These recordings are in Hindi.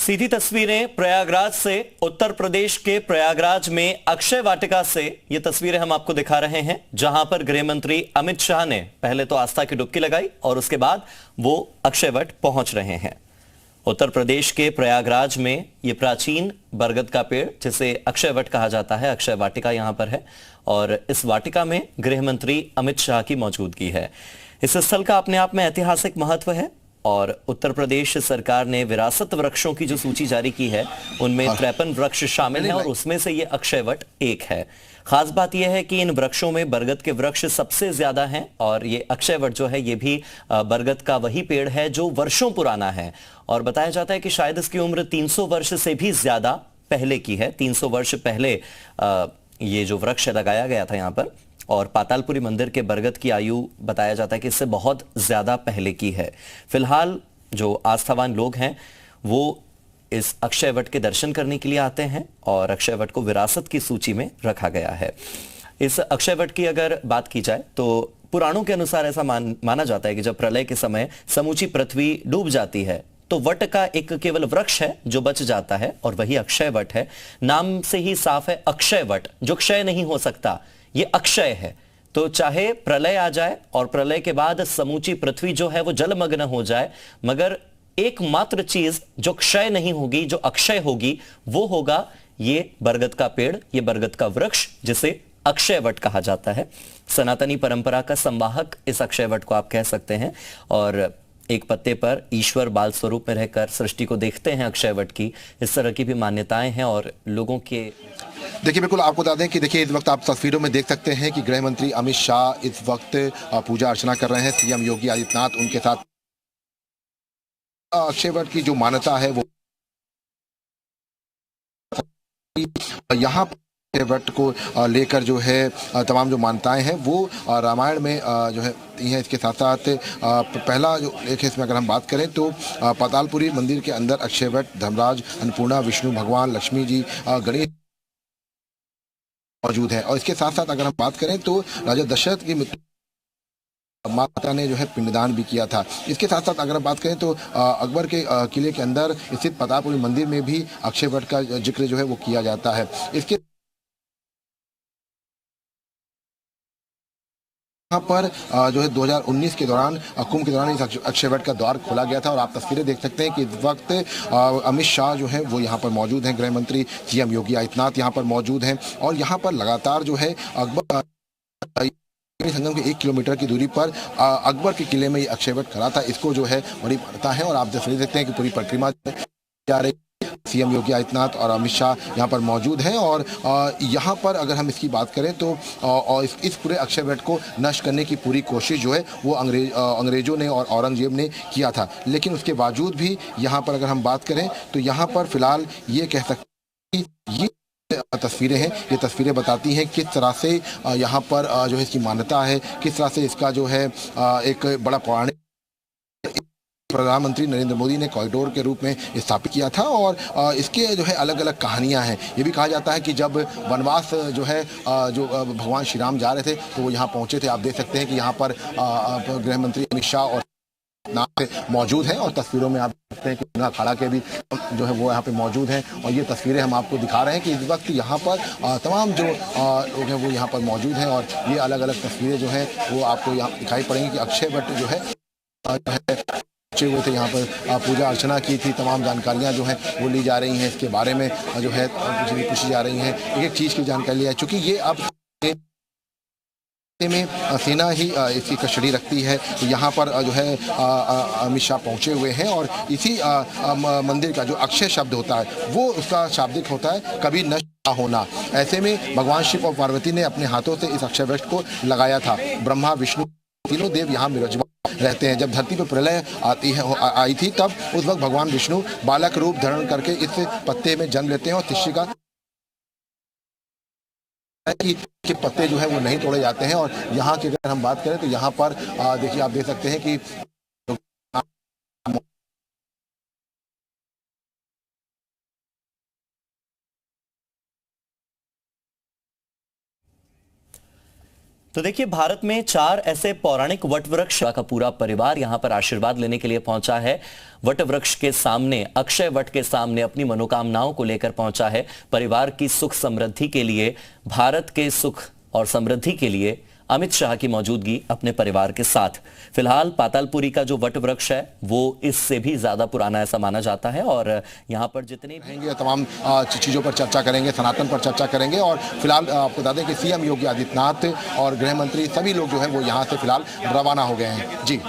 सीधी तस्वीरें प्रयागराज से, उत्तर प्रदेश के प्रयागराज में अक्षय वाटिका से ये तस्वीरें हम आपको दिखा रहे हैं, जहां पर गृह मंत्री अमित शाह ने पहले तो आस्था की डुबकी लगाई और उसके बाद वो अक्षय वट पहुंच रहे हैं। उत्तर प्रदेश के प्रयागराज में ये प्राचीन बरगद का पेड़, जिसे अक्षय वट कहा जाता है, अक्षय वाटिका यहां पर है और इस वाटिका में गृह मंत्री अमित शाह की मौजूदगी है। इस स्थल का अपने आप में ऐतिहासिक महत्व है और उत्तर प्रदेश सरकार ने विरासत वृक्षों की जो सूची जारी की है उनमें 53 वृक्ष शामिल हैं और उसमें से ये अक्षय वट एक है। खास बात यह है कि इन वृक्षों में बरगद के वृक्ष सबसे ज्यादा हैं और ये अक्षय वट जो है ये भी बरगद का वही पेड़ है जो वर्षों पुराना है और बताया जाता है कि शायद इसकी उम्र 300 वर्ष से भी ज्यादा पहले की है। 300 वर्ष पहले ये जो वृक्ष लगाया गया था यहाँ पर, और पातालपुरी मंदिर के बरगद की आयु बताया जाता है कि इससे बहुत ज्यादा पहले की है। फिलहाल जो आस्थावान लोग हैं वो इस अक्षय वट के दर्शन करने के लिए आते हैं और अक्षय वट को विरासत की सूची में रखा गया है। इस अक्षय वट की अगर बात की जाए तो पुराणों के अनुसार ऐसा माना जाता है कि जब प्रलय के समय समूची पृथ्वी डूब जाती है तो वट का एक केवल वृक्ष है जो बच जाता है और वही अक्षय वट है। नाम से ही साफ है, अक्षय वट, जो क्षय नहीं हो सकता, ये अक्षय है। तो चाहे प्रलय आ जाए और प्रलय के बाद समूची पृथ्वी जो है वो जलमग्न हो जाए, मगर एकमात्र चीज जो क्षय नहीं होगी, जो अक्षय होगी, वो होगा ये बरगद का पेड़, ये बरगद का वृक्ष, जिसे अक्षय वट कहा जाता है। सनातनी परंपरा का संवाहक इस अक्षय वट को आप कह सकते हैं और एक पत्ते पर ईश्वर बाल स्वरूप में रहकर सृष्टि को देखते हैं अक्षय वट की। इस तरह की भी मान्यताएं हैं और लोगों के देखिए, बिल्कुल आपको बता दें कि देखिए इस वक्त आप तस्वीरों में देख सकते हैं कि गृह मंत्री अमित शाह इस वक्त पूजा अर्चना कर रहे हैं। सीएम योगी आदित्यनाथ उनके साथ। अक्षय वट की जो मान्यता है वो यहाँ अक्षय वट को लेकर जो है तमाम जो मान्यताएं हैं वो रामायण में जो है हैं। इसके साथ साथ पहला जो लेख है इसमें अगर हम बात करें तो पातालपुरी मंदिर के अंदर अक्षय वट, धर्मराज, अन्नपूर्णा, विष्णु भगवान, लक्ष्मी जी, गणेश मौजूद है। और इसके साथ साथ अगर हम बात करें तो राजा दशरथ की माता ने जो है पिंडदान भी किया था। इसके साथ साथ अगर हम बात करें तो अकबर के किले के अंदर स्थित पातालपुरी मंदिर में भी अक्षय वट का जिक्र जो है वो किया जाता है। इसके यहाँ पर जो है 2019 के दौरान कुंभ के दौरान इस अक्षय वट का द्वार खोला गया था और आप तस्वीरें देख सकते हैं कि इस वक्त अमित शाह जो है वो यहाँ पर मौजूद हैं। गृह मंत्री सीएम योगी आदित्यनाथ यहाँ पर मौजूद हैं और यहाँ पर लगातार जो है अकबर संगम के 1 किलोमीटर की दूरी पर अकबर के किले में ये अक्षय वट खड़ा था। इसको जो है बड़ी मान्यता है और आप तस्वीरें देखते हैं कि पूरी परिक्रमा जा रही। सीएम योगी आदित्यनाथ और अमित शाह यहाँ पर मौजूद हैं और यहाँ पर अगर हम इसकी बात करें तो और इस पूरे अक्षय वट को नष्ट करने की पूरी कोशिश जो है वो अंग्रेजों ने और औरंगजेब ने किया था। लेकिन उसके बावजूद भी यहाँ पर अगर हम बात करें तो यहाँ पर फिलहाल ये कह सकते हैं कि ये तस्वीरें हैं, ये तस्वीरें बताती हैं किस तरह से यहाँ पर जो है इसकी मान्यता है, किस तरह से इसका जो है एक बड़ा पौराणिक प्रधानमंत्री नरेंद्र मोदी ने कॉरिडोर के रूप में स्थापित किया था और इसके जो है अलग अलग कहानियां हैं। ये भी कहा जाता है कि जब वनवास जो है जो भगवान श्री राम जा रहे थे तो वो यहाँ पहुँचे थे। आप देख सकते हैं कि यहाँ पर गृह मंत्री अमित शाह और मौजूद हैं और तस्वीरों में आप देखते हैं कि अखाड़ा के भी जो है वो यहाँ पे मौजूद हैं और ये तस्वीरें हम आपको दिखा रहे हैं कि इस वक्त यहाँ पर तमाम जो लोग हैं वो यहाँ पर मौजूद हैं और ये अलग अलग तस्वीरें जो हैं वो आपको यहाँ दिखाई पड़ेंगी कि अक्षय वट जो है हुए थे, यहाँ पर पूजा अर्चना की थी। तमाम जानकारियाँ जो हैं वो ली जा रही हैं, इसके बारे में जो है पूछी जा रही हैं, एक एक चीज़ की जानकारी है। चूँकि ये अब में सेना ही इसकी कस्टडी रखती है। यहाँ पर जो है अमित शाह पहुँचे हुए हैं और इसी मंदिर का जो अक्षय शब्द होता है वो उसका शाब्दिक होता है कभी नष्ट ना होना। ऐसे में भगवान शिव और पार्वती ने अपने हाथों से इस अक्षय वट को लगाया था। ब्रह्मा विष्णु तीनों देव यहाँ विराजमान रहते हैं। जब धरती पर प्रलय आई थी तब उस वक्त भगवान विष्णु बालक रूप धारण करके इस पत्ते में जन्म लेते हैं और शिष्टिका के पत्ते जो है वो नहीं तोड़े जाते हैं। और यहाँ की अगर हम बात करें तो यहाँ पर देखिए आप देख सकते हैं कि तो देखिए, भारत में 4 ऐसे पौराणिक वट वृक्ष का पूरा परिवार यहां पर आशीर्वाद लेने के लिए पहुंचा है। वट वृक्ष के सामने, अक्षय वट के सामने अपनी मनोकामनाओं को लेकर पहुंचा है। परिवार की सुख समृद्धि के लिए, भारत के सुख और समृद्धि के लिए अमित शाह की मौजूदगी अपने परिवार के साथ। फिलहाल पातालपुरी का जो वट वृक्ष है वो इससे भी ज्यादा पुराना ऐसा माना जाता है और यहाँ पर जितने भी तमाम चीजों पर चर्चा करेंगे, सनातन पर चर्चा करेंगे। और फिलहाल आपको बता दें कि सीएम योगी आदित्यनाथ और गृह मंत्री सभी लोग जो है वो यहाँ से फिलहाल रवाना हो गए हैं। जी,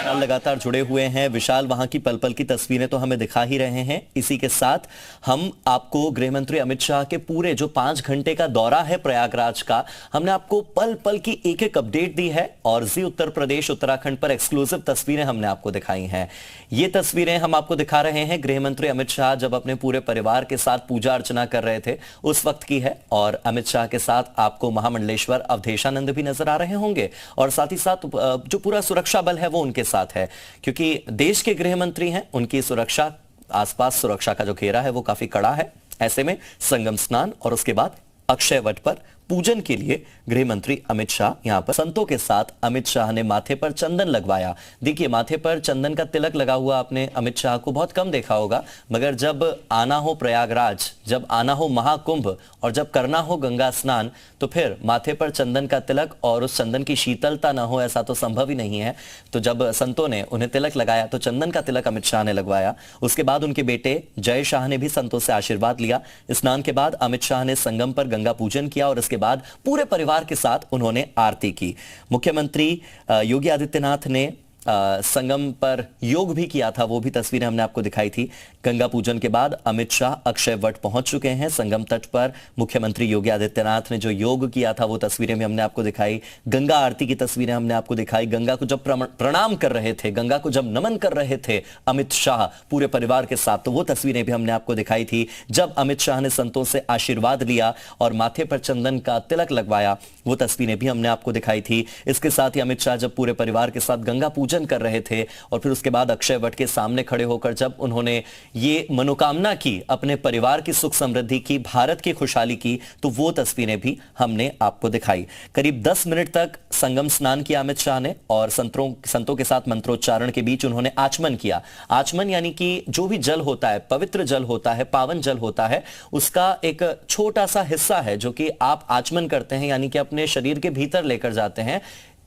लगातार जुड़े हुए हैं विशाल, वहां की पल पल की तस्वीरें तो हमें दिखा ही रहे हैं। इसी के साथ हम आपको गृह मंत्री अमित शाह के पूरे जो 5 घंटे का दौरा है प्रयागराज का, हमने आपको पल पल की एक एक अपडेट दी है और जी उत्तर प्रदेश उत्तराखंड पर एक्सक्लूसिव तस्वीरें हमने आपको दिखाई हैं। ये तस्वीरें हम आपको दिखा रहे हैं गृह मंत्री अमित शाह जब अपने पूरे परिवार के साथ पूजा अर्चना कर रहे थे उस वक्त की है। और अमित शाह के साथ आपको महामंडलेश्वर अवधेशानंद भी नजर आ रहे होंगे और साथ ही साथ जो पूरा सुरक्षा बल है वो उनके साथ है, क्योंकि देश के गृह मंत्री हैं, उनकी सुरक्षा, आसपास सुरक्षा का जो घेरा है वो काफी कड़ा है। ऐसे में संगम स्नान और उसके बाद अक्षय वट पर पूजन के लिए गृह मंत्री अमित शाह यहां पर संतों के साथ अमित शाह ने माथे पर चंदन लगवाया। देखिए, माथे पर चंदन का तिलक लगा हुआ आपने अमित शाह को बहुत कम देखा होगा, मगर जब आना हो प्रयागराज, जब आना हो महाकुंभ और जब करना हो गंगा स्नान, तो फिर माथे पर चंदन का तिलक और उस चंदन की शीतलता ना हो ऐसा तो संभव ही नहीं है। तो जब संतों ने उन्हें तिलक लगाया तो चंदन का तिलक अमित शाह ने लगवाया। उसके बाद उनके बेटे जय शाह ने भी संतों से आशीर्वाद लिया। स्नान के बाद अमित शाह ने संगम पर गंगा पूजन किया और इसके बाद पूरे परिवार के साथ उन्होंने आरती की। मुख्यमंत्री योगी आदित्यनाथ ने संगम पर योग भी किया था, वो भी तस्वीरें हमने आपको दिखाई थी। गंगा पूजन के बाद अमित शाह अक्षय वट पहुंच चुके हैं। संगम तट पर मुख्यमंत्री योगी आदित्यनाथ ने जो योग किया था वो तस्वीरें भी हमने आपको दिखाई। गंगा आरती की तस्वीरें हमने आपको दिखाई। गंगा को जब प्रणाम कर रहे थे, गंगा को जब नमन कर रहे थे अमित शाह पूरे परिवार के साथ, तो वो तस्वीरें भी हमने आपको दिखाई थी। जब अमित शाह ने संतों से आशीर्वाद लिया और माथे पर चंदन का तिलक लगवाया, वो तस्वीरें भी हमने आपको दिखाई थी। इसके साथ ही अमित शाह जब पूरे परिवार के साथ गंगा पूजन कर रहे थे और फिर उसके बाद अक्षय वट के सामने खड़े होकर जब उन्होंने ये मनोकामना की अपने परिवार की सुख समृद्धि की, भारत की खुशहाली की, तो वो तस्वीरें भी हमने आपको दिखाई। करीब 10 मिनट तक संगम स्नान किया अमित शाह ने और संतों के साथ मंत्रोच्चारण के बीच उन्होंने आचमन किया। आचमन यानी कि जो भी जल होता है, पवित्र जल होता है, पावन जल होता है, उसका एक छोटा सा हिस्सा है जो कि आप आचमन करते हैं, यानी कि अपने शरीर के भीतर लेकर जाते हैं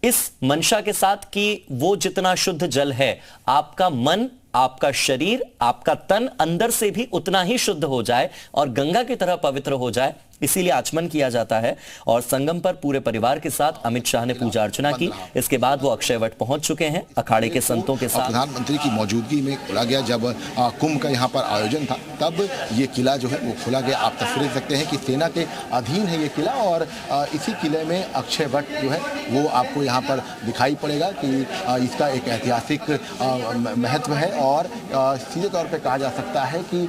इस मंशा के साथ कि वो जितना शुद्ध जल है, आपका मन, आपका शरीर, आपका तन अंदर से भी उतना ही शुद्ध हो जाए और गंगा की तरह पवित्र हो जाए, इसीलिए आचमन किया जाता है। और संगम पर पूरे परिवार के साथ अमित शाह ने पूजा अर्चना की। इसके बाद वो अक्षय वट पहुंच चुके हैं अखाड़े के संतों के साथ। प्रधानमंत्री की मौजूदगी में खोला गया, जब कुंभ का यहाँ पर आयोजन था तब ये किला जो है वो खोला गया। आप तस्वीर देख सकते हैं कि सेना के अधीन है ये किला और इसी किले में अक्षय वट जो है वो आपको यहाँ पर दिखाई पड़ेगा कि इसका एक ऐतिहासिक महत्व है। और सीधे तौर पे कहा जा सकता है कि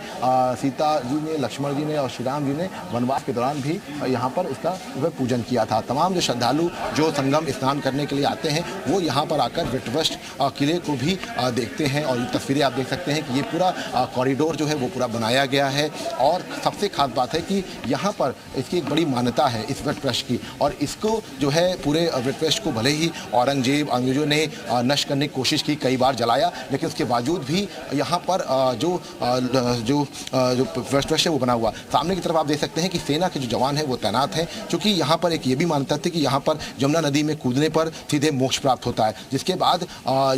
सीता जी ने, लक्ष्मण जी ने और श्री राम जी ने वनवास के दौरान भी यहाँ पर इसका पूजन किया था। तमाम जो श्रद्धालु जो संगम स्नान करने के लिए आते हैं वो यहाँ पर आकर वटवृक्ष किले को भी देखते हैं। और ये तस्वीरें आप देख सकते हैं कि ये पूरा कॉरिडोर जो है वो पूरा बनाया गया है। और सबसे खास बात है कि यहाँ पर इसकी एक बड़ी मान्यता है इस वटवृक्ष की, और इसको जो है पूरे वटवृक्ष को भले ही औरंगजेब, अंग्रेजों ने नष्ट करने की कोशिश की, कई बार जलाया, लेकिन उसके बावजूद भी यहाँ पर जो वटवृक्ष है वो बना हुआ। सामने की तरफ आप देख सकते हैं कि सेना के जो जवान हैं वो तैनात हैं, क्योंकि यहाँ पर एक ये भी मान्यता थी कि यहाँ पर यमुना नदी में कूदने पर सीधे मोक्ष प्राप्त होता है। जिसके बाद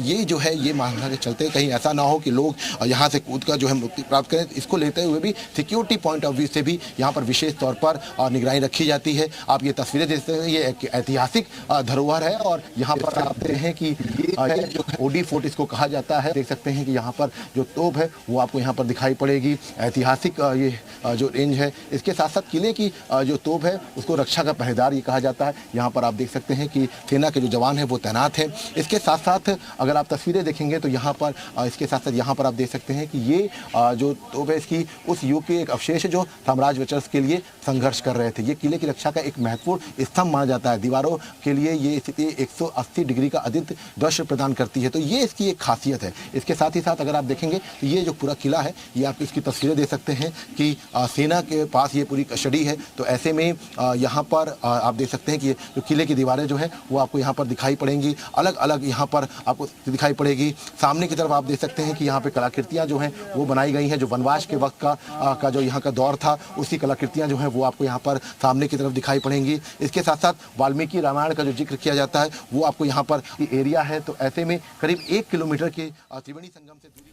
ये जो है ये मानना के चलते कहीं ऐसा ना हो कि लोग यहाँ से कूद कर जो है मुक्ति प्राप्त करें, इसको लेते हुए भी सिक्योरिटी पॉइंट ऑफ व्यू से भी यहाँ पर विशेष तौर पर निगरानी रखी जाती है। आप ये तस्वीरें देखते हैं, ये एक ऐतिहासिक धरोहर है और यहाँ पर आप देखते हैं कि ये जो ओडी फोर्ट इसको कहा जाता है। देख सकते हैं कि यहाँ पर जो तोप है वो आपको यहाँ पर दिखाई पड़ेगी। ऐतिहासिक ये जो रेंज है, इसके साथ साथ किले की जो तोप है उसको रक्षा का पहरेदार ये कहा जाता है। यहाँ पर आप देख सकते हैं कि सेना के जो जवान हैं वो तैनात हैं। इसके साथ साथ अगर आप तस्वीरें देखेंगे तो यहाँ पर इसके साथ साथ यहाँ पर आप देख सकते हैं कि ये जो तोप है इसकी उस युग के एक अवशेष है जो साम्राज्य वर्चस्व के लिए संघर्ष कर रहे थे। ये किले की रक्षा का एक महत्वपूर्ण स्तंभ माना जाता है। दीवारों के लिए ये स्थिति 180 डिग्री का अधिक दृश्य प्रदान करती है, तो ये इसकी एक खासियत है। इसके साथ ही साथ अगर आप देखेंगे तो ये जो पूरा किला है, ये आप इसकी तस्वीरें दे सकते हैं कि सेना के पास ये पूरी कस्टडी है। है। तो ऐसे में यहाँ पर आप देख सकते हैं कि जो किले की दीवारें जो है वो आपको यहाँ पर दिखाई पड़ेंगी, अलग अलग यहाँ पर आपको दिखाई पड़ेगी। सामने की तरफ आप देख सकते हैं कि यहाँ पे कलाकृतियाँ जो हैं वो बनाई गई हैं, जो वनवास के वक्त का जो यहाँ का दौर था उसकी कलाकृतियाँ जो हैं वो आपको यहाँ पर सामने की तरफ दिखाई पड़ेंगी। इसके साथ साथ वाल्मीकि रामायण का जो जिक्र किया जाता है वो आपको यहाँ पर एरिया है। तो ऐसे में करीब 1 किलोमीटर के त्रिवेणी संगम से दूरी।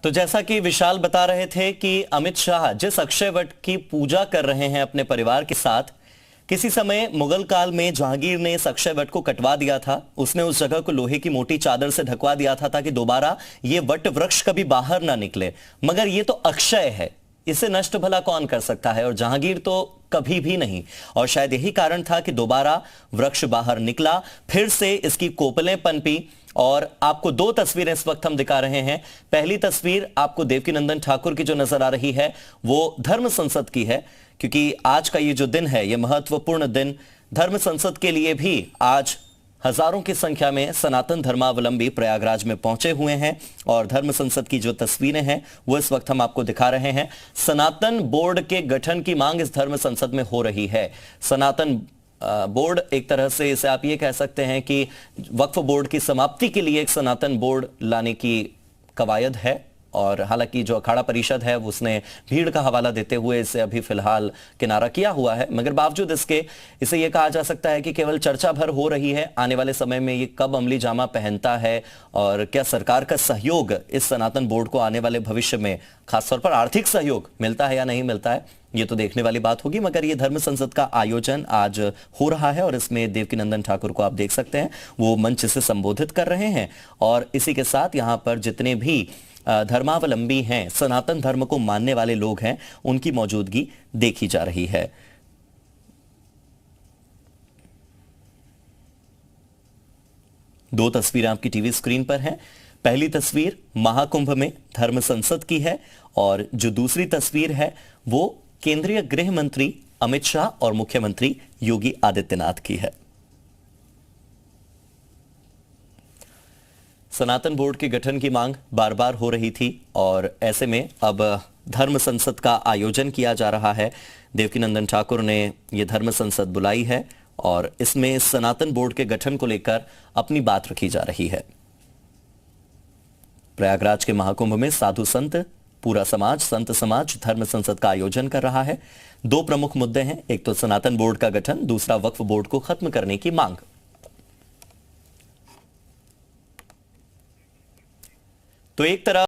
तो जैसा कि विशाल बता रहे थे कि अमित शाह जिस अक्षय वट की पूजा कर रहे हैं अपने परिवार के साथ, किसी समय मुगल काल में जहांगीर ने इस अक्षय वट को कटवा दिया था। उसने उस जगह को लोहे की मोटी चादर से ढकवा दिया था ताकि दोबारा ये वट वृक्ष कभी बाहर ना निकले। मगर ये तो अक्षय है, इसे नष्ट भला कौन कर सकता है, और जहांगीर तो कभी भी नहीं। और शायद यही कारण था कि दोबारा वृक्ष बाहर निकला, फिर से इसकी कोपलें पनपी। और आपको 2 तस्वीरें इस वक्त हम दिखा रहे हैं। पहली तस्वीर आपको देवकीनंदन ठाकुर की जो नजर आ रही है वो धर्म संसद की है, क्योंकि आज का ये जो दिन है ये महत्वपूर्ण दिन धर्म संसद के लिए भी। आज हजारों की संख्या में सनातन धर्मावलंबी प्रयागराज में पहुंचे हुए हैं और धर्म संसद की जो तस्वीरें हैं वो इस वक्त हम आपको दिखा रहे हैं। सनातन बोर्ड के गठन की मांग इस धर्म संसद में हो रही है। सनातन बोर्ड, एक तरह से इसे आप ये कह सकते हैं कि वक्फ बोर्ड की समाप्ति के लिए एक सनातन बोर्ड लाने की कवायद है। और हालांकि जो अखाड़ा परिषद है उसने भीड़ का हवाला देते हुए इसे अभी फिलहाल किनारा किया हुआ है, मगर बावजूद इसके इसे यह कहा जा सकता है कि केवल चर्चा भर हो रही है। आने वाले समय में ये कब अमली जामा पहनता है और क्या सरकार का सहयोग इस सनातन बोर्ड को आने वाले भविष्य में खासतौर पर आर्थिक सहयोग मिलता है या नहीं मिलता है, ये तो देखने वाली बात होगी। मगर ये धर्म संसद का आयोजन आज हो रहा है और इसमें देवकीनंदन ठाकुर को आप देख सकते हैं, वो मंच से संबोधित कर रहे हैं। और इसी के साथ यहां पर जितने भी धर्मावलंबी हैं, सनातन धर्म को मानने वाले लोग हैं, उनकी मौजूदगी देखी जा रही है। दो तस्वीरें आपकी टीवी स्क्रीन पर हैं। पहली तस्वीर महाकुंभ में धर्म संसद की है और जो दूसरी तस्वीर है वो केंद्रीय गृह मंत्री अमित शाह और मुख्यमंत्री योगी आदित्यनाथ की है। सनातन बोर्ड के गठन की मांग बार बार हो रही थी और ऐसे में अब धर्म संसद का आयोजन किया जा रहा है। देवकीनंदन ठाकुर ने यह धर्म संसद बुलाई है और इसमें सनातन बोर्ड के गठन को लेकर अपनी बात रखी जा रही है। प्रयागराज के महाकुंभ में साधु संत, पूरा समाज, संत समाज धर्म संसद का आयोजन कर रहा है। 2 प्रमुख मुद्दे हैं, एक तो सनातन बोर्ड का गठन, दूसरा वक्फ बोर्ड को खत्म करने की मांग। तो एक तरफ